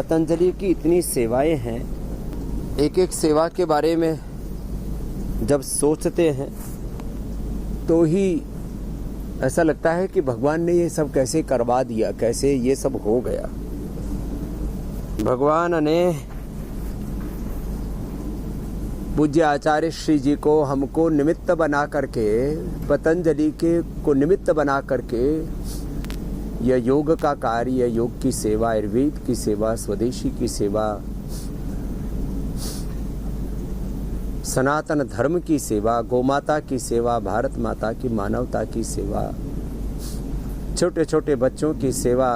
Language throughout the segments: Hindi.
पतंजलि की इतनी सेवाएं हैं, एक एक सेवा के बारे में जब सोचते हैं तो ही ऐसा लगता है कि भगवान ने ये सब कैसे करवा दिया, कैसे ये सब हो गया। भगवान ने पूज्य आचार्य श्री जी को हमको निमित्त बना करके, पतंजलि के को निमित्त बना करके यह योग का कार्य, योग की सेवा, आयुर्वेद की सेवा, स्वदेशी की सेवा, सनातन धर्म की सेवा, गोमाता की सेवा, भारत माता की, मानवता की सेवा, छोटे छोटे बच्चों की सेवा,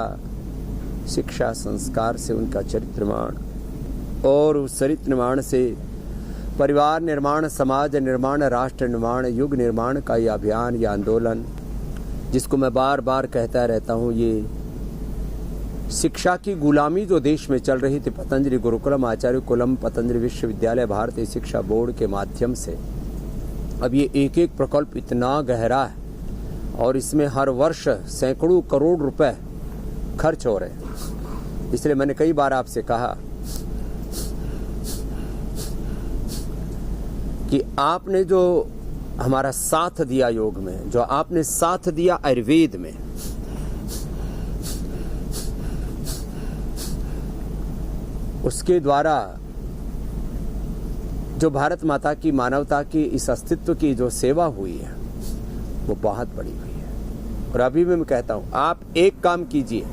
शिक्षा संस्कार से उनका चरित्र निर्माण और उस चरित्र निर्माण से परिवार निर्माण, समाज निर्माण, राष्ट्र निर्माण, युग निर्माण का ये अभियान, ये आंदोलन, जिसको मैं बार बार कहता रहता हूँ, ये शिक्षा की गुलामी जो देश में चल रही थी, पतंजलि गुरुकुलम, आचार्य कुलम, पतंजलि विश्वविद्यालय, भारतीय शिक्षा बोर्ड के माध्यम से अब ये एक एक प्रकल्प इतना गहरा है और इसमें हर वर्ष सैकड़ों करोड़ रुपए खर्च हो रहे हैं। इसलिए मैंने कई बार आपसे कहा कि आपने जो हमारा साथ दिया योग में, जो आपने साथ दिया आयुर्वेद में, उसके द्वारा जो भारत माता की, मानवता की, इस अस्तित्व की जो सेवा हुई है वो बहुत बड़ी हुई है। और अभी भी मैं कहता हूं, आप एक काम कीजिए,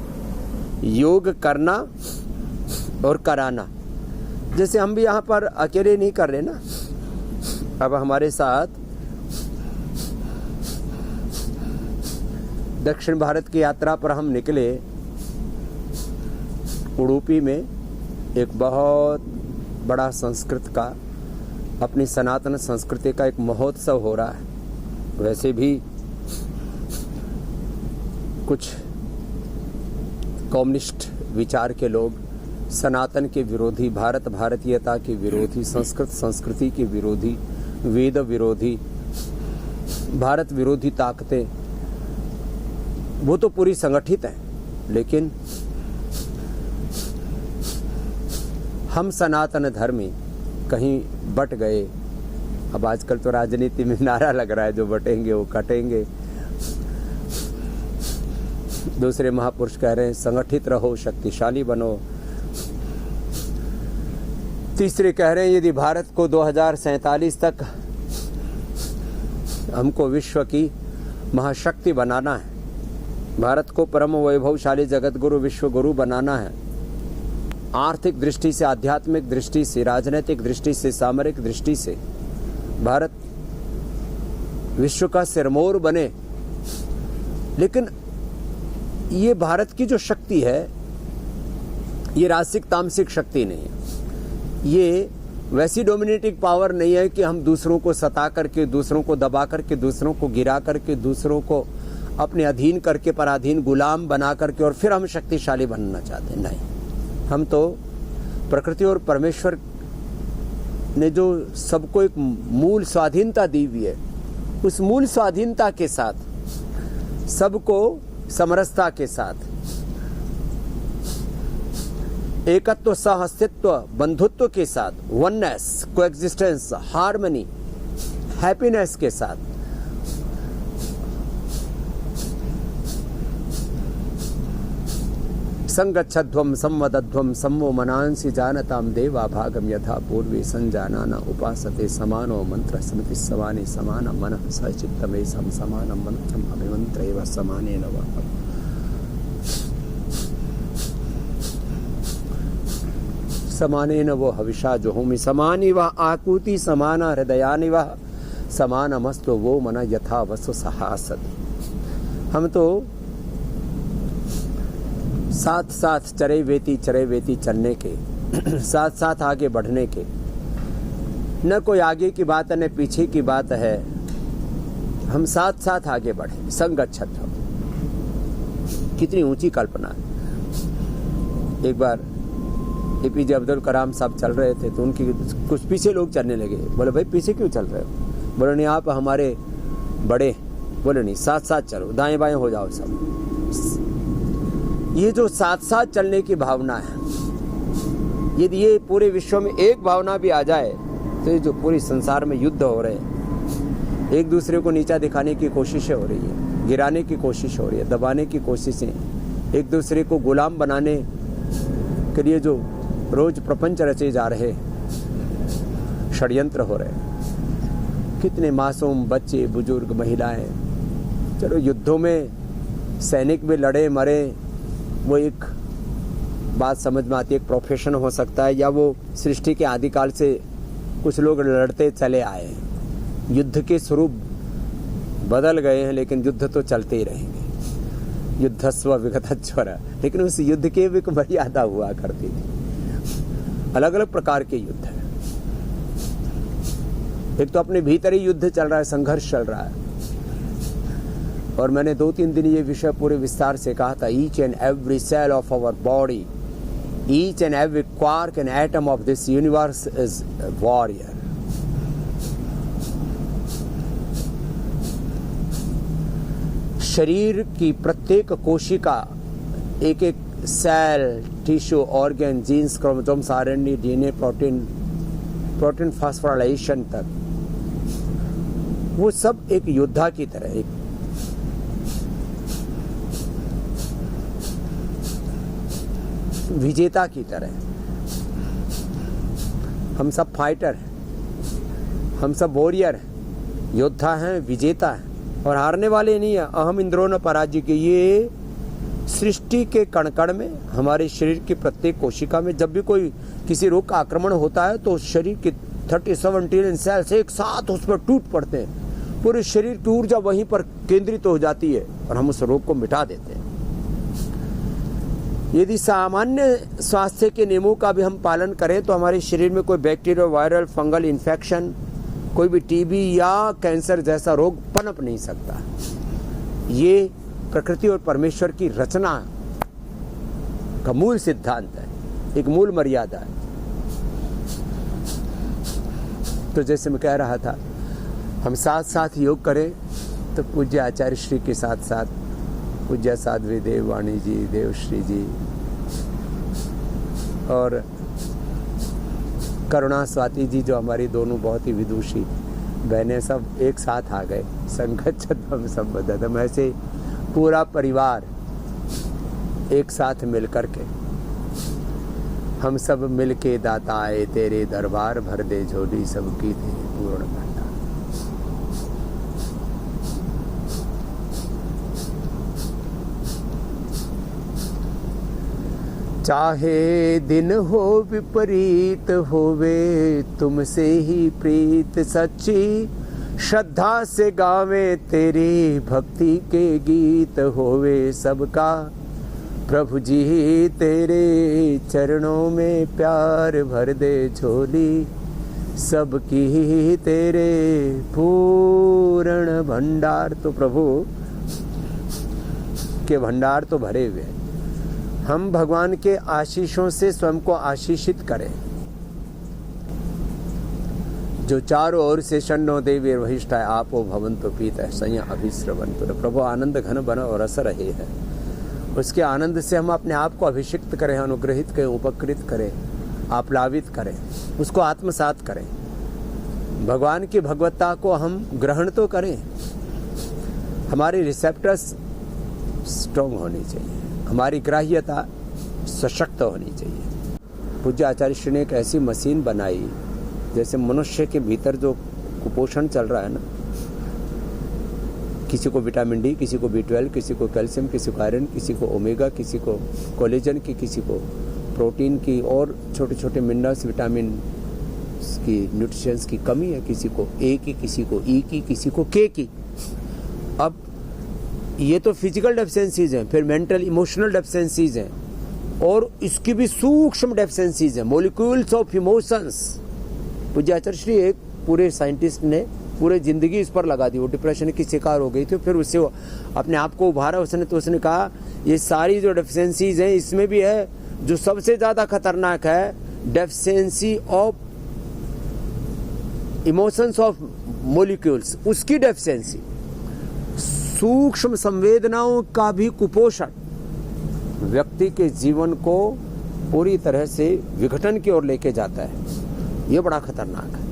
योग करना और कराना। जैसे हम भी यहाँ पर अकेले नहीं कर रहे ना, अब हमारे साथ दक्षिण भारत की यात्रा पर हम निकले। उडुपी में एक बहुत बड़ा संस्कृत का, अपनी सनातन संस्कृति का एक महोत्सव हो रहा है। वैसे भी कुछ कम्युनिस्ट विचार के लोग, सनातन के विरोधी, भारत भारतीयता के विरोधी, संस्कृत संस्कृति के विरोधी, वेद विरोधी, भारत विरोधी ताकतें, वो तो पूरी संगठित हैं, लेकिन हम सनातन धर्मी कहीं बट गए। अब आजकल तो राजनीति में नारा लग रहा है, जो बटेंगे वो कटेंगे। दूसरे महापुरुष कह रहे हैं संगठित रहो, शक्तिशाली बनो। तीसरे कह रहे हैं यदि भारत को 2047 तक हमको विश्व की महाशक्ति बनाना है, भारत को परम वैभवशाली जगत गुरु, विश्व गुरु बनाना है, आर्थिक दृष्टि से, आध्यात्मिक दृष्टि से, राजनीतिक दृष्टि से, सामरिक दृष्टि से भारत विश्व का सिरमौर बने। लेकिन ये भारत की जो शक्ति है, ये राजसिक तामसिक शक्ति नहीं है। ये वैसी डोमिनेटिंग पावर नहीं है कि हम दूसरों को सता करके, दूसरों को दबा करके, दूसरों को गिरा करके, दूसरों को अपने अधीन करके, पराधीन गुलाम बना करके और फिर हम शक्तिशाली बनना चाहते हैं। नहीं, हम तो प्रकृति और परमेश्वर ने जो सबको एक मूल स्वाधीनता दी हुई है, उस मूल स्वाधीनता के साथ, सबको समरसता के साथ, एकत्व, सह अस्तित्व, बंधुत्व के साथ, वननेस, कोएग्जिस्टेंस, हार्मनी, हैप्पीनेस के साथ संगच्छध्वम संवदध्वम सम्मो मनांसि जानताम देवा भागम यथा पूर्वे संजानाना उपासते समानो मंत्र स्मृति समाने समानम मनः सचित्तमेशम समानम मंत्रम अभिमंत्रैव समानेन वः समानेन वो हविषा जुहोमि समानि वः आकुति समाना हृदयानि वः समानमस्तु वो मन यथा वसु सहासति। हम तो साथ साथ चरे वेती चलने के, साथ साथ आगे बढ़ने के, न कोई आगे की बात है न पीछे की बात है, हम साथ साथ आगे बढ़े। संगच्छत हो, कितनी ऊंची कल्पना है। एक बार एपीजे अब्दुल कलाम साहब चल रहे थे तो उनकी कुछ पीछे लोग चलने लगे। बोले भाई पीछे क्यों चल रहे हो? बोले नहीं आप हमारे बड़े। बोले नहीं, साथ साथ चलो, दाएं बाएं हो जाओ सब। ये जो साथ साथ चलने की भावना है, यदि ये पूरे विश्व में एक भावना भी आ जाए तो ये जो पूरे संसार में युद्ध हो रहे हैं, एक दूसरे को नीचा दिखाने की कोशिशें हो रही है, गिराने की कोशिश हो रही है, दबाने की कोशिशें, एक दूसरे को गुलाम बनाने के लिए जो रोज प्रपंच रचे जा रहे षड्यंत्र हो रहे हैं। कितने मासूम बच्चे, बुजुर्ग, महिलाएं, चलो युद्धों में सैनिक भी लड़े मरे, वो एक बात समझ में आती है, एक प्रोफेशन हो सकता है, या वो सृष्टि के आदिकाल से कुछ लोग लड़ते चले आए हैं। युद्ध के स्वरूप बदल गए हैं, लेकिन युद्ध तो चलते ही रहेंगे। युद्धस्व विगतज्वर, लेकिन उस युद्ध की भी मर्यादा हुआ करती थी। अलग अलग प्रकार के युद्ध है। एक तो अपने भीतर ही युद्ध चल रहा है, संघर्ष चल रहा है। और मैंने 2-3 दिन ये विषय पूरे विस्तार से कहा था। Each and every cell of our body, each and every quark and atom of this universe is warrior. शरीर की प्रत्येक कोशिका, एक एक cell, tissue, organ, genes, chromosomes, RNA, DNA, protein phosphorylation तक, वो सब एक योद्धा की तरह, एक विजेता की तरह। हम सब फाइटर हैं, हम सब वॉरियर हैं, योद्धा हैं, विजेता हैं, और हारने वाले नहीं है। अहम इंद्रो न पराजय के, ये सृष्टि के कण-कण में, हमारे शरीर की प्रत्येक कोशिका में जब भी कोई किसी रोग का आक्रमण होता है तो शरीर के 37 ट्रिलियन सेल्स एक साथ उस पर टूट पड़ते हैं। पूरे शरीर की ऊर्जा वहीं पर केंद्रित हो जाती है और हम उस रोग को मिटा देते हैं। यदि सामान्य स्वास्थ्य के नियमों का भी हम पालन करें तो हमारे शरीर में कोई बैक्टीरिया, वायरल, फंगल इन्फेक्शन, कोई भी टीबी या कैंसर जैसा रोग पनप नहीं सकता। ये प्रकृति और परमेश्वर की रचना का मूल सिद्धांत है, एक मूल मर्यादा है। तो जैसे मैं कह रहा था, हम साथ साथ योग करें तो पूज्य आचार्य श्री के साथ साथ पूज्य साध्वी देववाणी जी, देवश्री जी और करुणा स्वाति जी, जो हमारी दोनों बहुत ही विदुषी बहनें, सब एक साथ आ गए। संगच्छध्वम संबद्धम, ऐसे पूरा परिवार एक साथ मिलकर के हम सब मिलके दाता आए तेरे दरबार, भर दे झोली सबकी दे पूर्ण भंडार। चाहे दिन हो विपरीत होवे, तुमसे ही प्रीत सच्ची, श्रद्धा से गावे तेरी भक्ति के गीत, होवे सबका प्रभु जी तेरे चरणों में प्यार, भर दे झोली सबकी तेरे पूर्ण भंडार। तो प्रभु के भंडार तो भरे हुए, हम भगवान के आशीषों से स्वयं को आशीषित करें। जो चारों ओर से शन्नो देवी वहिष्ठाय आपो भवन्तु पीतः संयम अभिस्रवन्तु। प्रभु आनंद घन बन और रस रहे हैं, उसके आनंद से हम अपने आप को अभिषिक्त करें, अनुग्रहित करें, उपकृत करें, आप्लावित करें, उसको आत्मसात करें। भगवान की भगवत्ता को हम ग्रहण तो करें, हमारी रिसेप्टर्स स्ट्रॉन्ग होनी चाहिए, हमारी ग्राह्यता सशक्त होनी चाहिए। पूज्य आचार्य श्री ने एक ऐसी मशीन बनाई, जैसे मनुष्य के भीतर जो कुपोषण चल रहा है ना, किसी को विटामिन डी, किसी को B12, किसी को कैल्शियम, किसी को आयरन, किसी को ओमेगा, किसी को कोलेजन की, किसी को प्रोटीन की और छोटे छोटे मिनरल्स, विटामिन की, न्यूट्रिशंस की कमी है, किसी को ए की, किसी को ई की, किसी को के की। अब ये तो फिजिकल डेफिशिएंसीज हैं, फिर मेंटल इमोशनल डेफिशिएंसीज हैं, और इसकी भी सूक्ष्म डेफिशिएंसीज हैं, मॉलिक्यूल्स ऑफ इमोशंस। पूज्य आचार्य श्री एक पूरे साइंटिस्ट ने पूरे जिंदगी इस पर लगा दी। वो डिप्रेशन की शिकार हो गई थी, फिर उससे अपने आप को उभारा उसने। तो उसने कहा ये सारी जो डेफिशिएंसीज हैं, इसमें भी है जो सबसे ज्यादा खतरनाक है, deficiency of emotions of molecules, उसकी डेफिशिएंसी। सूक्ष्म संवेदनाओं का भी कुपोषण व्यक्ति के जीवन को पूरी तरह से विघटन की ओर लेके जाता है। ये बड़ा खतरनाक है।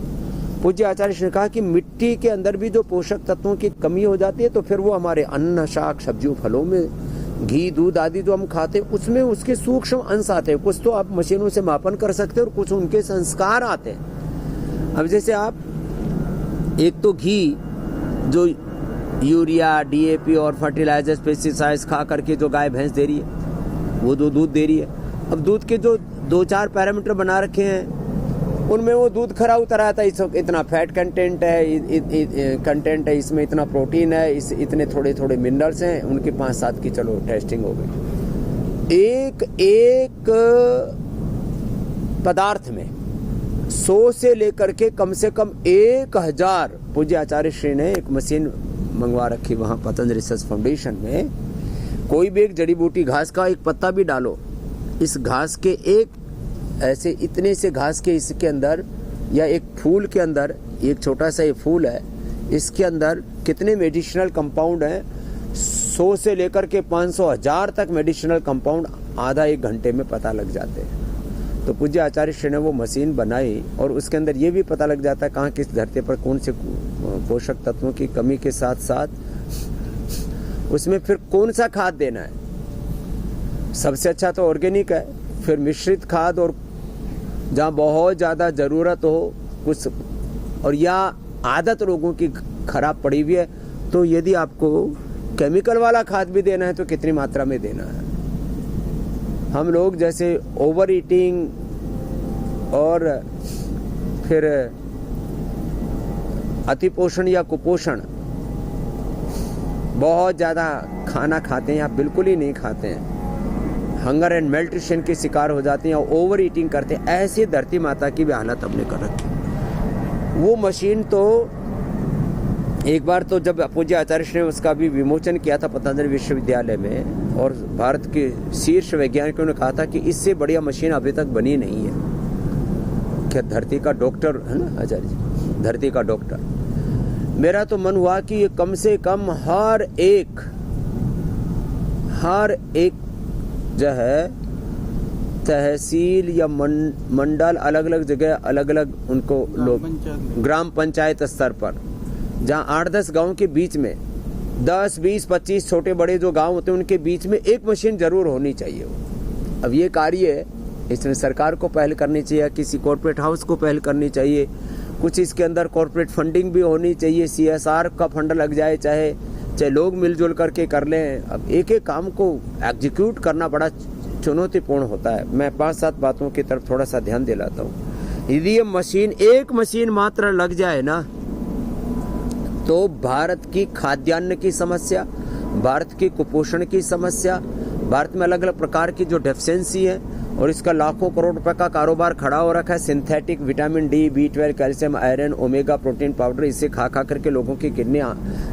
पूज्य आचार्य ने कहा कि मिट्टी के अंदर भी जो पोषक तत्वों की कमी हो जाती है तो फिर वो हमारे अन्न, शाक, सब्जियों, फलों में, घी, दूध आदि जो हम खाते हैं उसमें उसके सूक्ष्म अंश आते हैं। कुछ तो आप मशीनों से मापन कर सकते हैं और कुछ उनके संस्कार आते हैं। अब जैसे आप एक तो घी जो यूरिया, डीएपी और फर्टिलाइजर्स, पेस्टिसाइड्स खा करके जो गाय भैंस दे रही है वो जो दूध दे रही है, अब दूध के जो 2-4 पैरामीटर बना रखे हैं उनमें वो दूध खरा उतर आता है, इतना फैट कंटेंट है, इसमें इतना प्रोटीन है, इतने थोड़े थोड़े मिनरल्स हैं, उनके 5-7 की चलो टेस्टिंग हो गई। एक पदार्थ में 100 से लेकर के कम से कम 1000 पूज्य आचार्य श्री ने एक मशीन मंगवा रखी वहां पतंजलि रिसर्च फाउंडेशन में। कोई भी एक जड़ी बूटी घास का एक पत्ता भी डालो, इस घास के एक ऐसे इतने से घास के इसके अंदर या एक फूल के अंदर, एक छोटा सा ये फूल है, इसके अंदर कितने मेडिसिनल कंपाउंड हैं, 100 से लेकर के 500,000 तक मेडिसिनल कंपाउंड आधा 1 घंटे में पता लग जाते हैं। तो पूज्य आचार्य श्री ने वो मशीन बनाई और उसके अंदर ये भी पता लग जाता है कहाँ किस धरती पर कौन से पोषक तत्वों की कमी के साथ साथ उसमें फिर कौन सा खाद देना है। सबसे अच्छा तो ऑर्गेनिक है, फिर मिश्रित खाद, और जहाँ बहुत ज़्यादा ज़रूरत हो कुछ और या आदत लोगों की खराब पड़ी हुई है तो यदि आपको केमिकल वाला खाद भी देना है तो कितनी मात्रा में देना है। हम लोग जैसे ओवर ईटिंग और फिर अतिपोषण या कुपोषण, बहुत ज़्यादा खाना खाते हैं या बिल्कुल ही नहीं खाते हैं, हंगर एंड मेल्ट्रिशन के शिकार हो जाते हैं और ओवर ईटिंग करते हैं, ऐसी धरती माता की भी हालत हमने कर रखी। वो मशीन तो एक बार तो जब पूज्य आचार्य ने उसका भी विमोचन किया था पतंजलि विश्वविद्यालय में, और भारत के शीर्ष वैज्ञानिकों ने कहा था कि इससे बढ़िया मशीन अभी तक बनी नहीं है। क्या धरती का डॉक्टर है ना आचार्य जी, धरती का डॉक्टर। मेरा तो मन हुआ कि ये कम से कम हर एक जो है तहसील या मंडल, अलग अलग जगह अलग अलग उनको लोग, ग्राम पंचायत स्तर पर, जहाँ 8-10 गांव के बीच में 10, 20, 25 छोटे बड़े जो गांव होते हैं उनके बीच में एक मशीन जरूर होनी चाहिए। अब ये कार्य इसमें सरकार को पहल करनी चाहिए, किसी कॉर्पोरेट हाउस को पहल करनी चाहिए, कुछ इसके अंदर कॉर्पोरेट फंडिंग भी होनी चाहिए, CSR का फंड लग जाए, चाहे लोग मिलजुल करके कर लें। अब एक एक काम को एग्जीक्यूट करना बड़ा चुनौतीपूर्ण होता है। मैं 5-7 बातों की तरफ थोड़ा सा ध्यान दिलाता हूँ। यदि ये मशीन, एक मशीन मात्र लग जाए ना, तो भारत की खाद्यान्न की समस्या, भारत की कुपोषण की समस्या, भारत में अलग अलग प्रकार की जो डेफिशिएंसी है, और इसका लाखों करोड़ रुपए का कारोबार खड़ा हो रखा है। Synthetic vitamin D, B12, calcium, iron, omega protein powder, इसे खा करके लोगों की किडनी,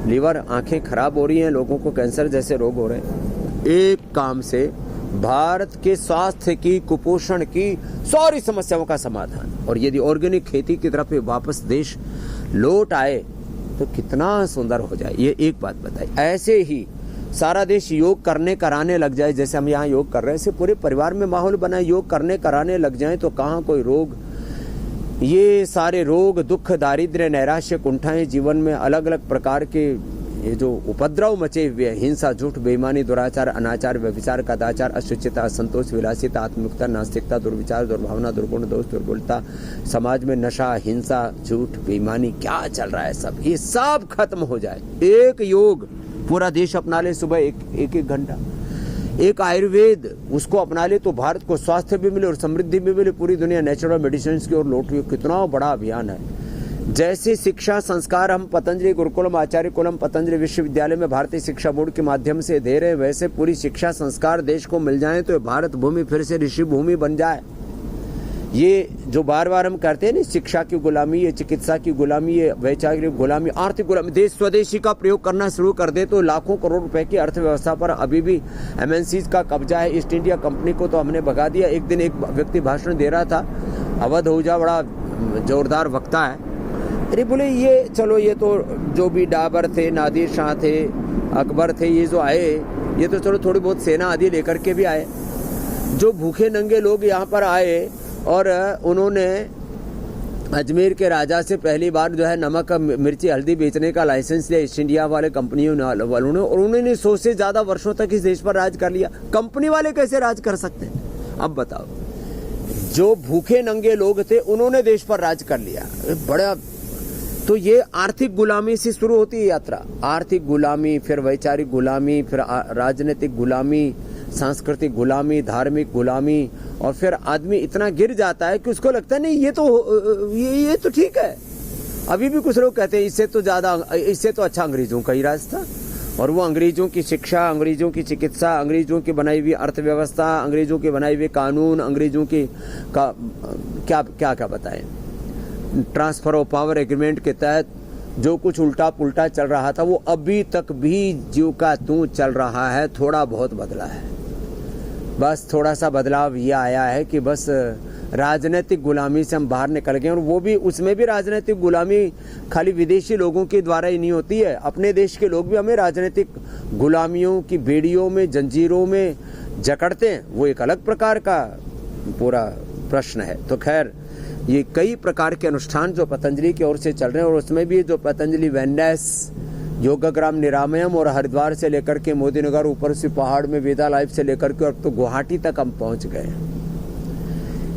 लीवर, आंखें खराब हो रही हैं, लोगों को कैंसर जैसे रोग हो रहे हैं। एक काम से भारत के स्वास्थ्य की, कुपोषण की सारी समस्याओं का समाधान। और यदि ऑर्गेनिक खेती की तरफ वापस देश लौट आए तो कितना सुंदर हो जाए। ये एक बात बताई। ऐसे ही सारा देश योग करने कराने लग जाए, जैसे हम यहाँ योग कर रहे हैं, ऐसे पूरे परिवार में माहौल बनाए, योग करने कराने लग जाए तो कहाँ कोई रोग, ये सारे रोग, दुख, दारिद्र्य, नैराश्य, कुंठाएं, जीवन में अलग अलग प्रकार के ये जो उपद्रव मचे हुए हैं, हिंसा, झूठ, बेईमानी, दुराचार, अनाचार, व्यभिचार, कदाचार, अशुचिता, असंतोष, विलासिता, आत्मयुक्ता, नास्तिकता, दुर्विचार, दुर्भावना, दुर्गुण, दोष, दुर्बलता, समाज में नशा, हिंसा, झूठ, बेईमानी, क्या चल रहा है सब, ये सब खत्म हो जाए। एक योग पूरा देश अपना ले, सुबह एक घंटा, एक आयुर्वेद उसको अपना ले तो भारत को स्वास्थ्य भी मिले और समृद्धि भी मिले। पूरी दुनिया नेचुरल मेडिसिन की ओर लौट रही है। कितना बड़ा अभियान है। जैसे शिक्षा संस्कार हम पतंजलि गुरुकुलम, आचार्य कुलम, पतंजलि विश्वविद्यालय में भारतीय शिक्षा बोर्ड के माध्यम से दे रहे हैं, वैसे पूरी शिक्षा संस्कार देश को मिल जाए तो भारत भूमि फिर से ऋषि भूमि बन जाए। ये जो बार बार हम करते हैं ना, शिक्षा की गुलामी, ये चिकित्सा की गुलामी, ये वैचारिक गुलामी, आर्थिक गुलामी, देश स्वदेशी का प्रयोग करना शुरू कर दे तो लाखों करोड़ रुपए की अर्थव्यवस्था पर अभी भी MNCs का कब्जा है। ईस्ट इंडिया कंपनी को तो हमने भगा दिया। एक दिन एक व्यक्ति भाषण दे रहा था, अवध आहूजा बड़ा जोरदार वक्ता है, अरे बोले ये चलो, ये तो जो भी डाबर थे, नादिर शाह थे, अकबर थे, ये जो आए, ये तो चलो थोड़ी बहुत सेना आदि लेकर के भी आए, जो भूखे नंगे लोग यहाँ पर आए और उन्होंने अजमेर के राजा से पहली बार जो है नमक मिर्ची हल्दी बेचने का लाइसेंस लिया ईस्ट इंडिया वाले कंपनियों वालों ने, और उन्होंने 100 से ज़्यादा वर्षों तक इस देश पर राज कर लिया। कंपनी वाले कैसे राज कर सकते हैं? अब बताओ, जो भूखे नंगे लोग थे उन्होंने देश पर राज कर लिया। बड़ा, तो ये आर्थिक गुलामी से शुरू होती है यात्रा। आर्थिक गुलामी, फिर वैचारिक गुलामी, फिर राजनीतिक गुलामी, सांस्कृतिक गुलामी, धार्मिक गुलामी, और फिर आदमी इतना गिर जाता है कि उसको लगता है नहीं ये तो ठीक है। अभी भी कुछ लोग कहते हैं इससे तो अच्छा अंग्रेजों का ही राज था, और वो अंग्रेजों की शिक्षा, अंग्रेजों की चिकित्सा, अंग्रेजों की बनाई हुई अर्थव्यवस्था, अंग्रेजों के बनाए हुए कानून, अंग्रेजों की क्या बताएं, ट्रांसफर ऑफ पावर एग्रीमेंट के तहत जो कुछ उल्टा पुल्टा चल रहा था वो अभी तक भी ज्यों का त्यों चल रहा है। थोड़ा बहुत बदला है, बस थोड़ा सा बदलाव ये आया है कि बस राजनीतिक गुलामी से हम बाहर निकल गए, और वो भी, उसमें भी राजनीतिक गुलामी खाली विदेशी लोगों के द्वारा ही नहीं होती है। अपने देश के लोग भी हमें राजनीतिक गुलामियों की बेड़ियों में, जंजीरों में जकड़ते हैं। वो एक अलग प्रकार का पूरा प्रश्न है। तो खैर, ये कई प्रकार के अनुष्ठान जो पतंजलि की ओर से चल रहे हैं, और उसमें भी जो पतंजलि वेलनेस, योगग्राम निरामयम, और हरिद्वार से लेकर के मोदीनगर, ऊपर से पहाड़ में वेदा लाइफ से लेकर के अब तो गुवाहाटी तक हम पहुंच गए।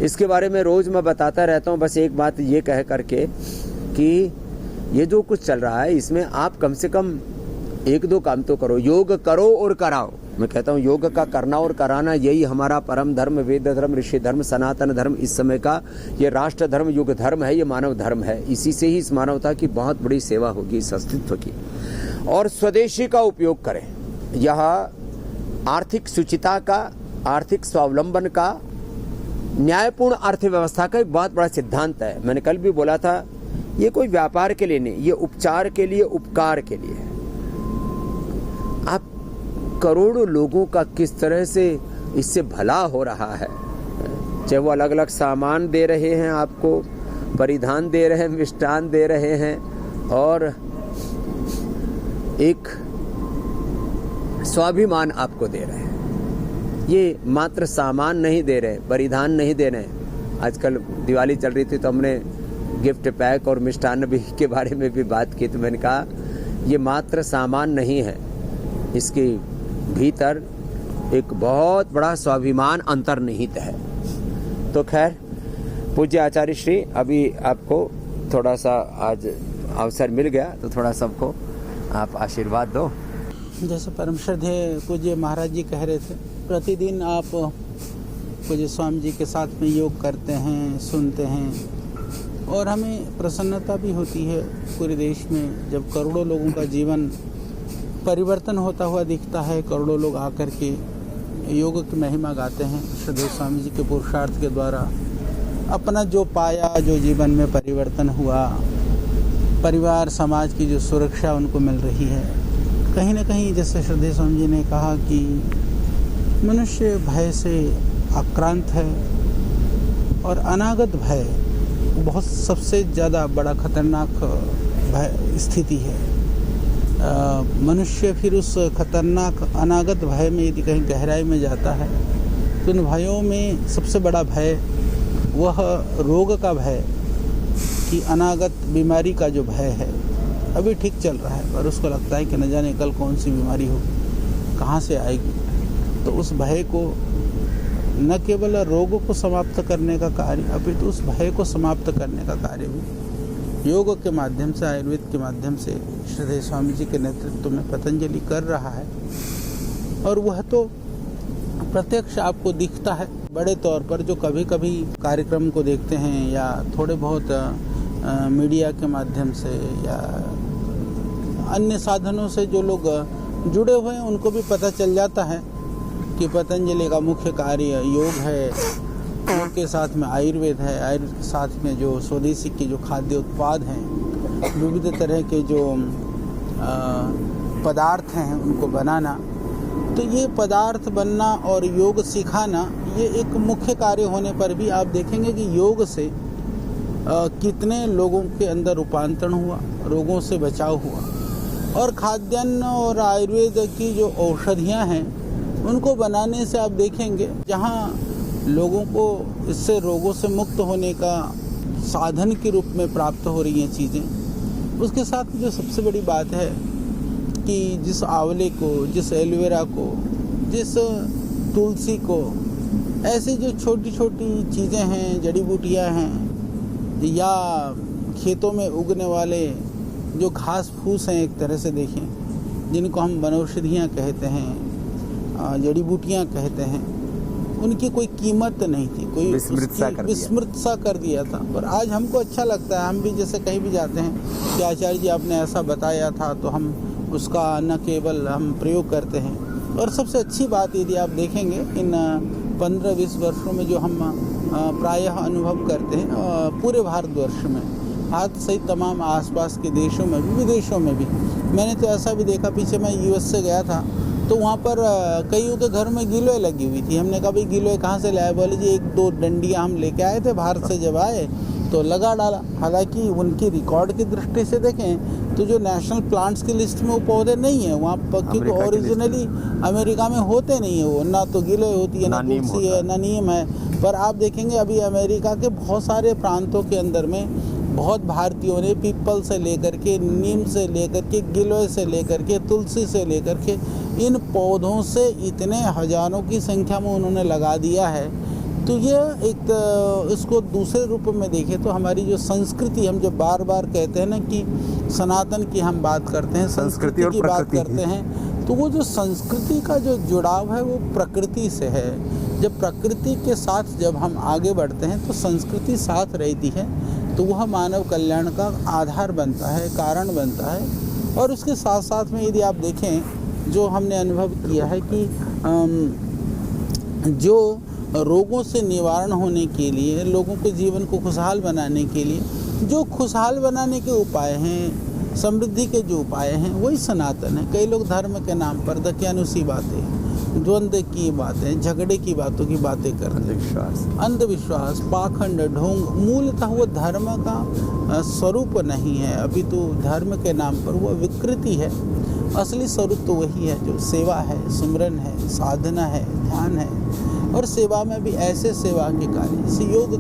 इसके बारे में रोज मैं बताता रहता हूं। बस एक बात ये कह करके कि ये जो कुछ चल रहा है इसमें आप कम से कम 1-2 काम तो करो। योग करो और कराओ। मैं कहता हूँ योग का करना और कराना यही हमारा परम धर्म, वेद धर्म, ऋषि धर्म, सनातन धर्म, इस समय का ये राष्ट्र धर्म, युग धर्म है, ये मानव धर्म है। इसी से ही इस मानवता की बहुत बड़ी सेवा होगी, इस अस्तित्व की। और स्वदेशी का उपयोग करें। यह आर्थिक शुचिता का, आर्थिक स्वावलंबन का, न्यायपूर्ण अर्थव्यवस्था का एक बहुत बड़ा सिद्धांत है। मैंने कल भी बोला था, ये कोई व्यापार के लिए नहीं, ये उपचार के लिए, उपकार के लिए। आप करोड़ों लोगों का किस तरह से इससे भला हो रहा है, चाहे वो अलग अलग सामान दे रहे हैं आपको, परिधान दे रहे हैं, मिष्टान दे रहे हैं, और एक स्वाभिमान आपको दे रहे हैं। ये मात्र सामान नहीं दे रहे, परिधान नहीं दे रहे। आजकल दिवाली चल रही थी तो हमने गिफ्ट पैक और मिष्टान भी के बारे में भी बात की। तो मैंने कहा ये मात्र सामान नहीं है, इसके भीतर एक बहुत बड़ा स्वाभिमान अंतर्निहित है। तो खैर, पूज्य आचार्य श्री, अभी आपको थोड़ा सा आज अवसर मिल गया तो थोड़ा सबको आप आशीर्वाद दो। जैसे परम श्रद्धेय पूज्य महाराज जी कह रहे थे, प्रतिदिन आप पूज्य स्वामी जी के साथ में योग करते हैं, सुनते हैं, और हमें प्रसन्नता भी होती है पूरे देश में जब करोड़ों लोगों का जीवन परिवर्तन होता हुआ दिखता है। करोड़ों लोग आकर के योग की महिमा गाते हैं। श्रद्धेय स्वामी जी के पुरुषार्थ के द्वारा अपना जो पाया, जो जीवन में परिवर्तन हुआ, परिवार समाज की जो सुरक्षा उनको मिल रही है, कहीं ना कहीं जैसे श्रद्धेय स्वामी जी ने कहा कि मनुष्य भय से आक्रांत है, और अनागत भय बहुत सबसे ज़्यादा बड़ा खतरनाक भय स्थिति है। मनुष्य फिर उस खतरनाक अनागत भय में यदि कहीं गहराई में जाता है तो उन भयों में सबसे बड़ा भय वह रोग का भय, कि अनागत बीमारी का जो भय है अभी ठीक चल रहा है, पर उसको लगता है कि न जाने कल कौन सी बीमारी होगी, कहाँ से आएगी। तो उस भय को, न केवल रोग को समाप्त करने का कार्य, अपितु उस भय को समाप्त करने का कार्य भी योग के माध्यम से, आयुर्वेद के माध्यम से श्रद्धेय स्वामी जी के नेतृत्व में पतंजलि कर रहा है। और वह तो प्रत्यक्ष आपको दिखता है बड़े तौर पर, जो कभी कभी कार्यक्रम को देखते हैं या थोड़े बहुत मीडिया के माध्यम से या अन्य साधनों से जो लोग जुड़े हुए हैं उनको भी पता चल जाता है कि पतंजलि का मुख्य कार्य योग है। योग के साथ में आयुर्वेद है, आयुर्वेद के साथ में जो स्वदेशी के जो खाद्य उत्पाद हैं, विविध तरह के जो पदार्थ हैं उनको बनाना। तो ये पदार्थ बनना और योग सिखाना, ये एक मुख्य कार्य होने पर भी आप देखेंगे कि योग से कितने लोगों के अंदर रूपांतरण हुआ, रोगों से बचाव हुआ। और खाद्यान्न और आयुर्वेद की जो औषधियाँ हैं उनको बनाने से आप देखेंगे, जहाँ लोगों को इससे रोगों से मुक्त होने का साधन के रूप में प्राप्त हो रही हैं चीज़ें। उसके साथ जो सबसे बड़ी बात है कि जिस आंवले को, जिस एलोवेरा को, जिस तुलसी को, ऐसी जो छोटी छोटी चीज़ें हैं, जड़ी बूटियाँ हैं, या खेतों में उगने वाले जो घास फूस हैं, एक तरह से देखें, जिनको हम वनौषधियाँ कहते हैं, जड़ी बूटियाँ कहते हैं, उनकी कोई कीमत नहीं थी, कोई विस्मृत सा कर दिया था। पर आज हमको अच्छा लगता है, हम भी जैसे कहीं भी जाते हैं कि आचार्य जी आपने ऐसा बताया था, तो हम उसका न केवल हम प्रयोग करते हैं। और सबसे अच्छी बात यदि आप देखेंगे इन 15-20 वर्षों में जो हम प्रायः अनुभव करते हैं पूरे भारतवर्ष में, भारत सहित तमाम आसपास के देशों में भी, विदेशों में भी, मैंने तो ऐसा भी देखा, पीछे मैं यूएस से गया था तो वहाँ पर कईयों के घर में गिलोय लगी हुई थी। हमने कहा भाई गिलोय कहाँ से लाए? बोले जी 1-2 डंडियाँ हम लेके आए थे भारत से, जब आए तो लगा डाला। हालांकि उनकी रिकॉर्ड की दृष्टि से देखें तो जो नेशनल प्लांट्स की लिस्ट में वो पौधे नहीं है वहाँ पर, क्योंकि ओरिजिनली अमेरिका में होते नहीं है वो, ना तो गिलोय होती है, ना तुलसी है, ना नीम है। पर आप देखेंगे अभी अमेरिका के बहुत सारे प्रांतों के अंदर में बहुत भारतीयों ने पीपल से लेकर के, नीम से लेकर के, गिलोय से लेकर के, तुलसी से लेकर के, इन पौधों से इतने हजारों की संख्या में उन्होंने लगा दिया है। तो ये एक इसको दूसरे रूप में देखें तो हमारी जो संस्कृति, हम जो बार बार कहते हैं ना कि सनातन की हम बात करते हैं, संस्कृति की बात करते हैं, तो वो जो संस्कृति का जो जुड़ाव है वो प्रकृति से है। जब प्रकृति के साथ जब हम आगे बढ़ते हैं तो संस्कृति साथ रहती है, तो वह मानव कल्याण का आधार बनता है, कारण बनता है। और उसके साथ साथ में यदि आप देखें जो हमने अनुभव किया है कि जो रोगों से निवारण होने के लिए, लोगों के जीवन को खुशहाल बनाने के लिए जो खुशहाल बनाने के उपाय हैं, समृद्धि के जो उपाय हैं, वही सनातन है। कई लोग धर्म के नाम पर दकियानुसी बातें, द्वंद्व की बातें, झगड़े की बातों की बातें करते हैं, अंधविश्वास, पाखंड, ढोंग। मूलतः वो धर्म का स्वरूप नहीं है, अभी तो धर्म के नाम पर वो विकृति है। असली स्वरूप तो वही है जो सेवा है, सिमरन है, साधना है, ध्यान है। और सेवा में भी ऐसे सेवा के कार्य, योग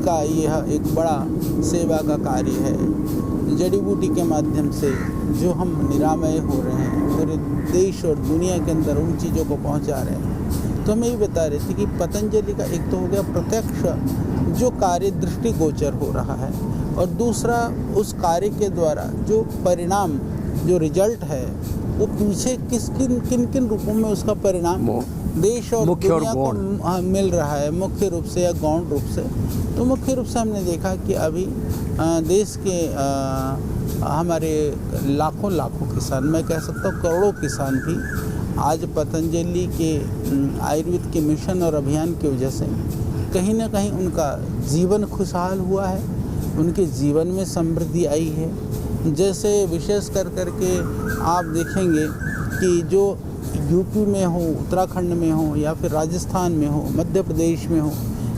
का यह एक बड़ा सेवा का कार्य है। जड़ी बूटी के माध्यम से जो हम निरामय हो रहे हैं, पूरे देश और दुनिया के अंदर उन चीज़ों को पहुंचा रहे हैं। तो हमें ये बता रहे थे कि पतंजलि का एक तो हो गया प्रत्यक्ष जो कार्य दृष्टिगोचर हो रहा है, और दूसरा उस कार्य के द्वारा जो परिणाम, जो रिजल्ट है, वो पीछे किन किन रूपों में उसका परिणाम देश और दुनिया को मिल रहा है, मुख्य रूप से या गौण रूप से। तो मुख्य रूप से हमने देखा कि अभी देश के हमारे लाखों किसान, मैं कह सकता हूँ करोड़ों किसान भी आज पतंजलि के आयुर्वेद के मिशन और अभियान की वजह से कहीं ना कहीं उनका जीवन खुशहाल हुआ है, उनके जीवन में समृद्धि आई है। जैसे विशेष करके आप देखेंगे कि जो यूपी में हो, उत्तराखंड में हो, या फिर राजस्थान में हो, मध्य प्रदेश में हो,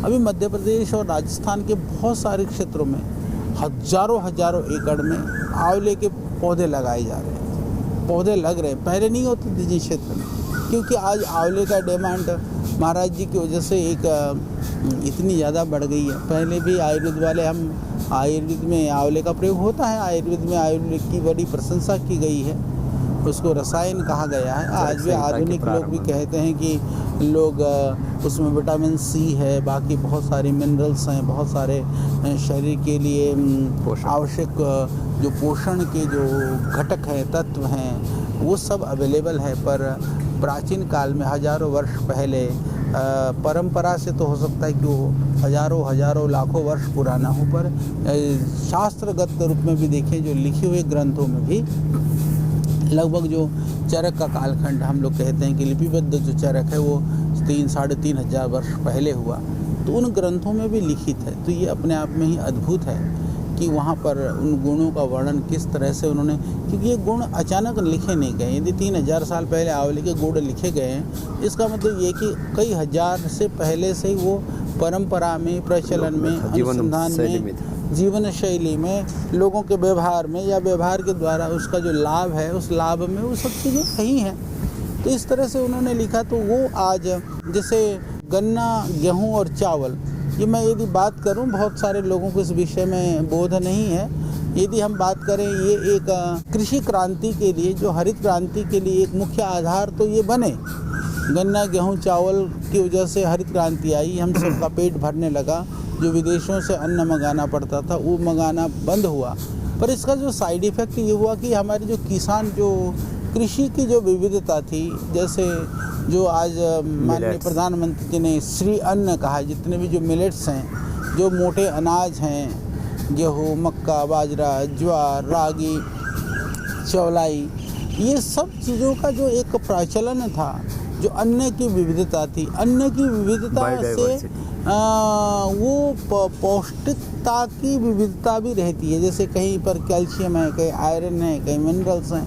अभी मध्य प्रदेश और राजस्थान के बहुत सारे क्षेत्रों में हजारों एकड़ में आंवले के पौधे लगाए जा रहे हैं, पौधे लग रहे हैं। पहले नहीं होते थे जिस क्षेत्र में, क्योंकि आज आंवले का डिमांड महाराज जी की वजह से एक इतनी ज़्यादा बढ़ गई है। पहले भी आयुर्वेद वाले, हम आयुर्वेद में आंवले का प्रयोग होता है, आयुर्वेद में आंवले की बड़ी प्रशंसा की गई है, उसको रसायन कहा गया है। आज भी आधुनिक लोग भी कहते हैं कि लोग उसमें विटामिन सी है, बाकी बहुत सारे मिनरल्स हैं, बहुत सारे शरीर के लिए आवश्यक जो पोषण के जो घटक हैं, तत्व हैं, वो सब अवेलेबल है। पर प्राचीन काल में हजारों वर्ष पहले परंपरा से तो हो सकता है कि वो हजारों लाखों वर्ष पुराना हो, पर शास्त्रगत रूप में भी देखें, जो लिखे हुए ग्रंथों में भी लगभग जो चरक का कालखंड हम लोग कहते हैं कि लिपिबद्ध जो चरक है वो 3-3.5 हजार वर्ष पहले हुआ, तो उन ग्रंथों में भी लिखित है। तो ये अपने आप में ही अद्भुत है कि वहाँ पर उन गुणों का वर्णन किस तरह से उन्होंने, क्योंकि ये गुण अचानक लिखे नहीं गए। यदि 3000 साल पहले आंवले के गुण लिखे गए हैं, इसका मतलब ये कि कई हजार से पहले से ही वो परंपरा में, प्रचलन में, अनुसंधान में, जीवन शैली में, लोगों के व्यवहार में, या व्यवहार के द्वारा उसका जो लाभ है, उस लाभ में वो सब चीज़ें कहीं हैं। तो इस तरह से उन्होंने लिखा। तो वो आज जैसे गन्ना, गेहूं और चावल, ये मैं यदि बात करूं, बहुत सारे लोगों को इस विषय में बोध नहीं है। यदि हम बात करें ये एक कृषि क्रांति के लिए, जो हरित क्रांति के लिए एक मुख्य आधार तो ये बने। गन्ना, गेहूं, चावल की वजह से हरित क्रांति आई, हम सबका पेट भरने लगा। जो विदेशों से अन्न मंगाना पड़ता था वो मंगाना बंद हुआ। पर इसका जो साइड इफ़ेक्ट ये हुआ कि हमारे जो किसान, जो कृषि की जो विविधता थी, जैसे जो आज माननीय प्रधानमंत्री जी ने श्री अन्न कहा, जितने भी जो मिलेट्स हैं, जो मोटे अनाज हैं, गेहूँ, मक्का, बाजरा, ज्वार, रागी, चौलाई, ये सब चीज़ों का जो एक प्रचलन था, जो अन्न की विविधता थी, अन्न की विविधता से वो पौष्टिकता की विविधता भी रहती है। जैसे कहीं पर कैल्शियम है, कहीं आयरन है, कहीं मिनरल्स हैं,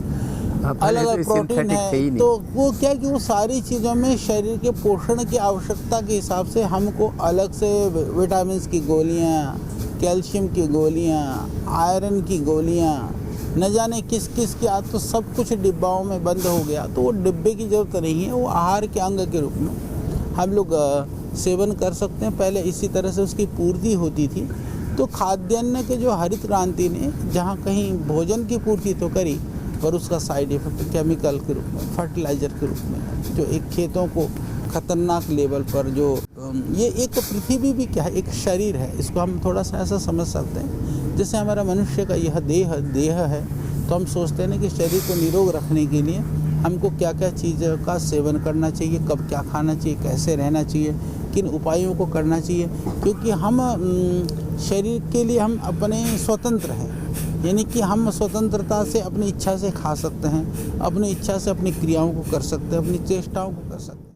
अलग अलग प्रोटीन है। तो वो क्या कि वो सारी चीज़ों में शरीर के पोषण की आवश्यकता के हिसाब से हमको अलग से विटामिन की गोलियाँ, कैल्शियम की गोलियाँ, आयरन की गोलियाँ, न जाने किस किस की, आज तो सब कुछ डिब्बाओं में बंद हो गया। तो वो डिब्बे की ज़रूरत नहीं है, वो आहार के अंग के रूप में हम लोग सेवन कर सकते हैं। पहले इसी तरह से उसकी पूर्ति होती थी। तो खाद्यान्न के जो हरित क्रांति ने जहाँ कहीं भोजन की पूर्ति तो करी, पर उसका साइड इफेक्ट केमिकल के रूप में, फर्टिलाइज़र के रूप में, जो एक खेतों को खतरनाक लेवल पर, जो ये एक पृथ्वी भी क्या है, एक शरीर है। इसको हम थोड़ा सा ऐसा समझ सकते हैं, जैसे हमारा मनुष्य का यह देह है, तो हम सोचते हैं ना कि शरीर को निरोग रखने के लिए हमको क्या क्या चीज़ का सेवन करना चाहिए, कब क्या खाना चाहिए, कैसे रहना चाहिए, किन उपायों को करना चाहिए। क्योंकि हम शरीर के लिए हम अपने स्वतंत्र हैं, यानी कि हम स्वतंत्रता से अपनी इच्छा से खा सकते हैं, अपनी इच्छा से अपनी क्रियाओं को कर सकते हैं, अपनी चेष्टाओं को कर सकते हैं।